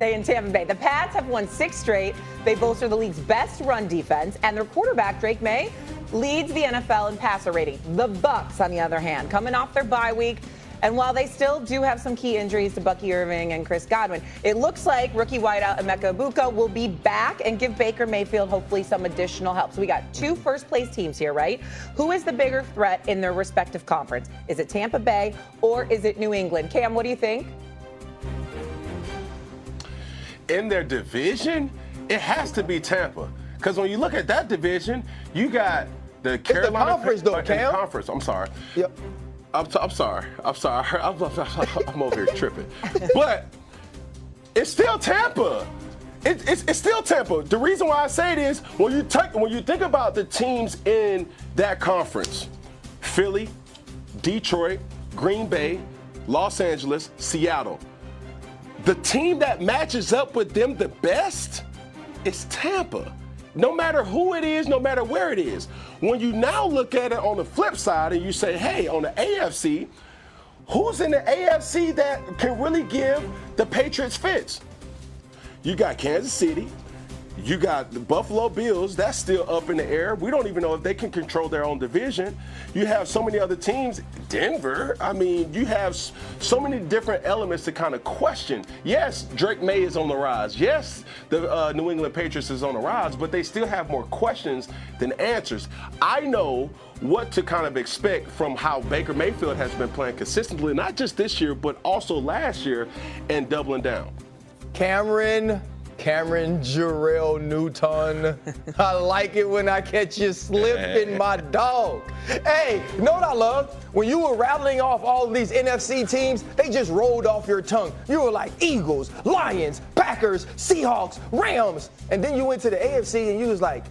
In Tampa Bay, the Pats have won 6 straight. They bolster the league's best run defense, and their quarterback, Drake May, leads the NFL in passer rating. The Bucs, on the other hand, coming off their bye week, and while they still do have some key injuries to Bucky Irving and Chris Godwin, it looks like rookie wideout Emeka Egbuka will be back and give Baker Mayfield hopefully some additional help. So we got 2 first-place teams here, right? Who is the bigger threat in their respective conference? Is it Tampa Bay or is it New England? Cam, what do you think? In their division, it has to be Tampa. Because when you look at that division, you got the Carolina conference, though, Cam. Conference. I'm sorry. Yep. I'm sorry. I'm over here tripping. But it's still Tampa. It's still Tampa. The reason why I say it is when you think about the teams in that conference, Philly, Detroit, Green Bay, Los Angeles, Seattle. The team that matches up with them the best is Tampa. No matter who it is, no matter where it is. When you now look at it on the flip side and you say, hey, on the AFC, who's in the AFC that can really give the Patriots fits? You got Kansas City. You got the Buffalo Bills. That's still up in the air. We don't even know if they can control their own division. You have so many other teams. Denver. I mean, you have so many different elements to kind of question. Yes, Drake May is on the rise. Yes, the New England Patriots is on the rise, but they still have more questions than answers. I know what to kind of expect from how Baker Mayfield has been playing consistently, not just this year, but also last year, and doubling down. Cameron Jarrell Newton. I like it when I catch you slipping, my dog. Hey, you know what I love? When you were rattling off all of these NFC teams, they just rolled off your tongue. You were like Eagles, Lions, Packers, Seahawks, Rams. And then you went to the AFC and you was like,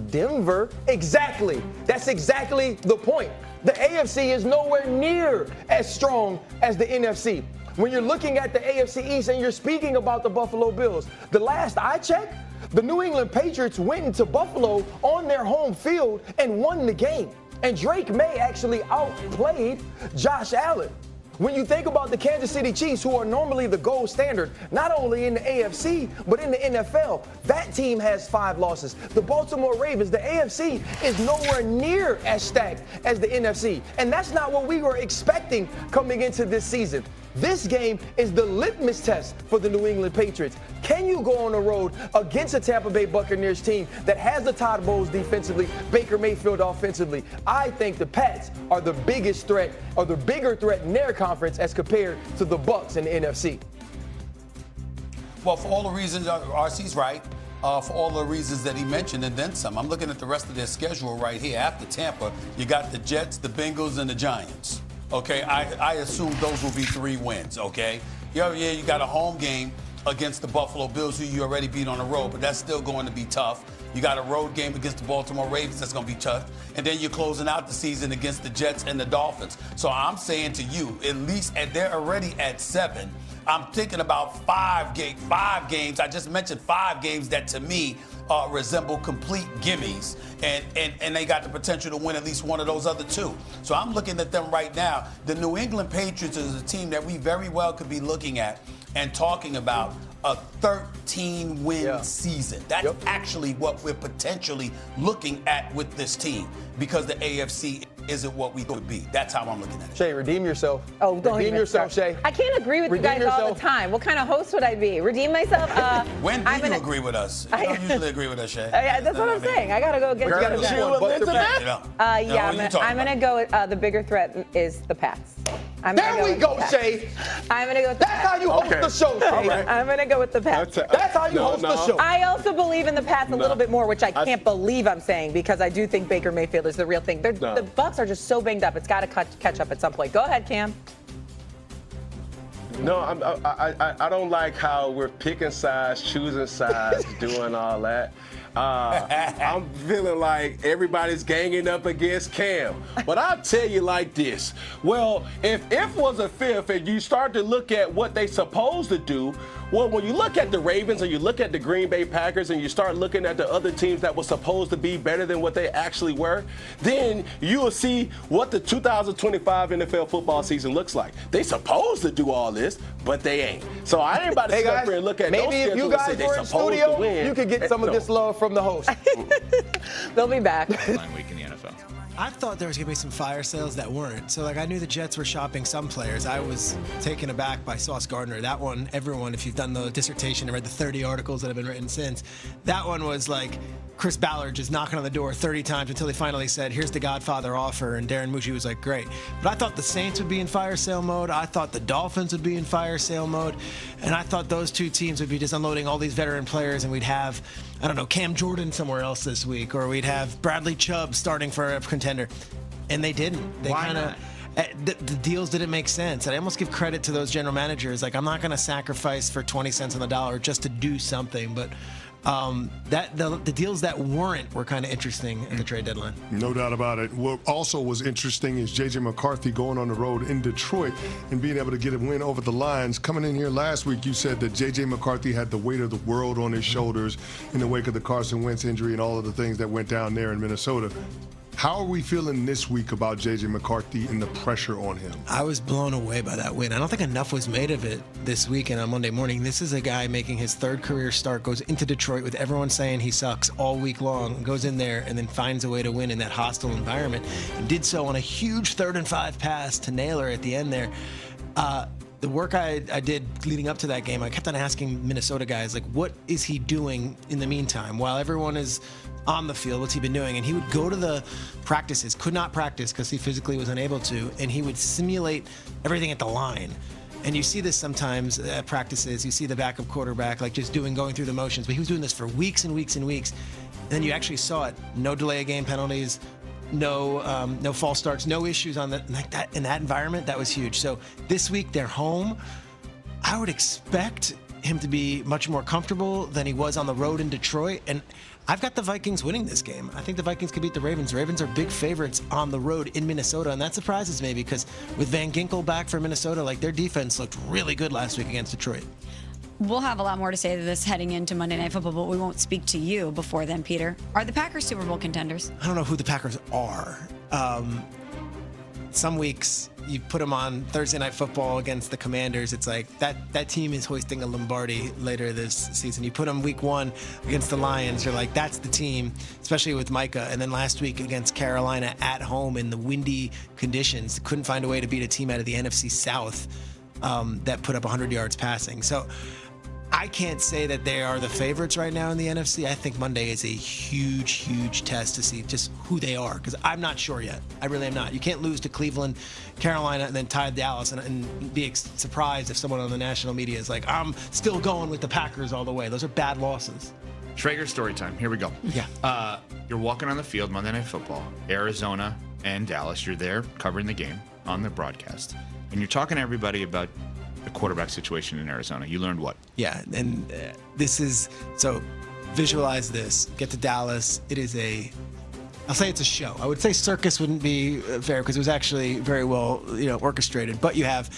Denver? Exactly. That's exactly the point. The AFC is nowhere near as strong as the NFC. When you're looking at the AFC East and you're speaking about the Buffalo Bills, the last I checked, the New England Patriots went into Buffalo on their home field and won the game. And Drake May actually outplayed Josh Allen. When you think about the Kansas City Chiefs, who are normally the gold standard, not only in the AFC, but in the NFL, that team has 5 losses. The Baltimore Ravens, the AFC, is nowhere near as stacked as the NFC. And that's not what we were expecting coming into this season. This game is the litmus test for the New England Patriots. Can you go on the road against a Tampa Bay Buccaneers team that has the Todd Bowles defensively, Baker Mayfield offensively? I think the Pats are the biggest threat, or the bigger threat in their conference as compared to the Bucs in the NFC. Well, for all the reasons, RC's right. For all the reasons that he mentioned and then some. I'm looking at the rest of their schedule right here. After Tampa, you got the Jets, the Bengals, and the Giants. Okay, I assume those will be 3 wins, okay? Yeah, you got a home game against the Buffalo Bills, who you already beat on the road, but that's still going to be tough. You got a road game against the Baltimore Ravens that's going to be tough. And then you're closing out the season against the Jets and the Dolphins. So I'm saying to you, at least, and they're already at 7, I'm thinking about 5 games. I just mentioned 5 games that, to me, resemble complete gimmies, and they got the potential to win at least one of those other 2. So I'm looking at them right now. The New England Patriots is a team that we very well could be looking at and talking about a 13-win season. That's actually what we're potentially looking at with this team, because the AFC isn't what we thought it would be. That's how I'm looking at it. Shay, redeem yourself. Oh, don't redeem yourself, Shay. I can't agree with you guys all the time. What kind of host would I be? Redeem myself? When do you agree with us? You don't usually agree with us, Shay. That's what I'm saying. I got to go against I'm going to go with the bigger threat is the Pats. There we go, Shay. I'm going to go with That's how you host the show, Shay. Right. I'm going to go with the Pats. That's how you host the show. I also believe in the Pats a little bit more, which I can't believe I'm saying, because I do think Baker Mayfield is the real thing. The Bucs are just so banged up. It's got to catch up at some point. Go ahead, Cam. No, I don't like how we're picking sides, choosing sides, doing all that. I'm feeling like everybody's ganging up against Cam. But I'll tell you like this. Well, if was a fifth and you start to look at what they supposed to do, well, when you look at the Ravens and you look at the Green Bay Packers and you start looking at the other teams that were supposed to be better than what they actually were, then you will see what the 2025 NFL football season looks like. They supposed to do all this. this, but they ain't. So I ain't about to sit up here and look at maybe if you guys were in studio, you could get some of this love from the host. They'll be back. Line week in the NFL. I thought there was going to be some fire sales that weren't. So, I knew the Jets were shopping some players. I was taken aback by Sauce Gardner. That one, everyone, if you've done the dissertation and read the 30 articles that have been written since, that one was like Chris Ballard just knocking on the door 30 times until he finally said, here's the Godfather offer. And Darren Mucci was like, great. But I thought the Saints would be in fire sale mode. I thought the Dolphins would be in fire sale mode. And I thought those two teams would be just unloading all these veteran players, and we'd have, I don't know, Cam Jordan somewhere else this week, or we'd have Bradley Chubb starting for a contender. And they didn't. They kind of, the deals didn't make sense. And I almost give credit to those general managers. Like, I'm not going to sacrifice for 20 cents on the dollar just to do something. But the deals that weren't were kind of interesting at the trade deadline. No doubt about it. What also was interesting is J.J. McCarthy going on the road in Detroit and being able to get a win over the Lions. Coming in here last week, you said that J.J. McCarthy had the weight of the world on his shoulders in the wake of the Carson Wentz injury and all of the things that went down there in Minnesota. How are we feeling this week about J.J. McCarthy and the pressure on him? I was blown away by that win. I don't think enough was made of it this weekend on Monday morning. This is a guy making his third career start, goes into Detroit with everyone saying he sucks all week long, goes in there and then finds a way to win in that hostile environment, and did so on a huge 3rd and 5 pass to Naylor at the end there. The work I did leading up to that game, I kept on asking Minnesota guys, like, what is he doing in the meantime? While everyone is on the field, what's he been doing? And he would go to the practices, could not practice because he physically was unable to, and he would simulate everything at the line. And you see this sometimes at practices. You see the backup quarterback, like, just going through the motions. But he was doing this for weeks and weeks and weeks. And then you actually saw it. No delay of game penalties. No false starts, no issues on that. Like that in that environment, that was huge. So this week they're home. I would expect him to be much more comfortable than he was on the road in Detroit. And I've got the Vikings winning this game. I think the Vikings could beat the Ravens. Ravens are big favorites on the road in Minnesota, and that surprises me because with Van Ginkel back for Minnesota, like, their defense looked really good last week against Detroit. We'll have a lot more to say to this heading into Monday Night Football, but we won't speak to you before then, Peter. Are the Packers Super Bowl contenders? I don't know who the Packers are. Some weeks you put them on Thursday Night Football against the Commanders. It's like that team is hoisting a Lombardi later this season. You put them week 1 against the Lions. You're like, that's the team, especially with Micah. And then last week against Carolina at home in the windy conditions, couldn't find a way to beat a team out of the NFC South that put up 100 yards passing. So I can't say that they are the favorites right now in the NFC. I think Monday is a huge, huge test to see just who they are, because I'm not sure yet. I really am not. You can't lose to Cleveland, Carolina, and then tie Dallas and be surprised if someone on the national media is like, I'm still going with the Packers all the way. Those are bad losses. Schrager story time. Here we go. Yeah. You're walking on the field Monday Night Football, Arizona and Dallas. You're there covering the game on the broadcast, and you're talking to everybody about the quarterback situation in Arizona. You learned what? Yeah, and this is, so visualize this. Get to Dallas. It is I'll say it's a show. I would say circus wouldn't be fair because it was actually very well, orchestrated. But you have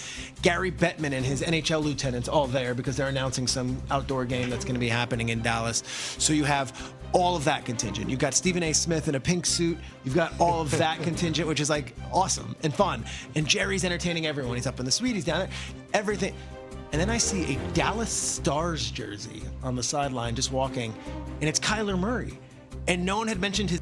Gary Bettman and his NHL lieutenants all there because they're announcing some outdoor game that's going to be happening in Dallas. So you have all of that contingent. You've got Stephen A. Smith in a pink suit. You've got all of that contingent, which is like awesome and fun. And Jerry's entertaining everyone. He's up in the suite. He's down there. Everything. And then I see a Dallas Stars jersey on the sideline just walking, and it's Kyler Murray. And no one had mentioned his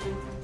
Bye.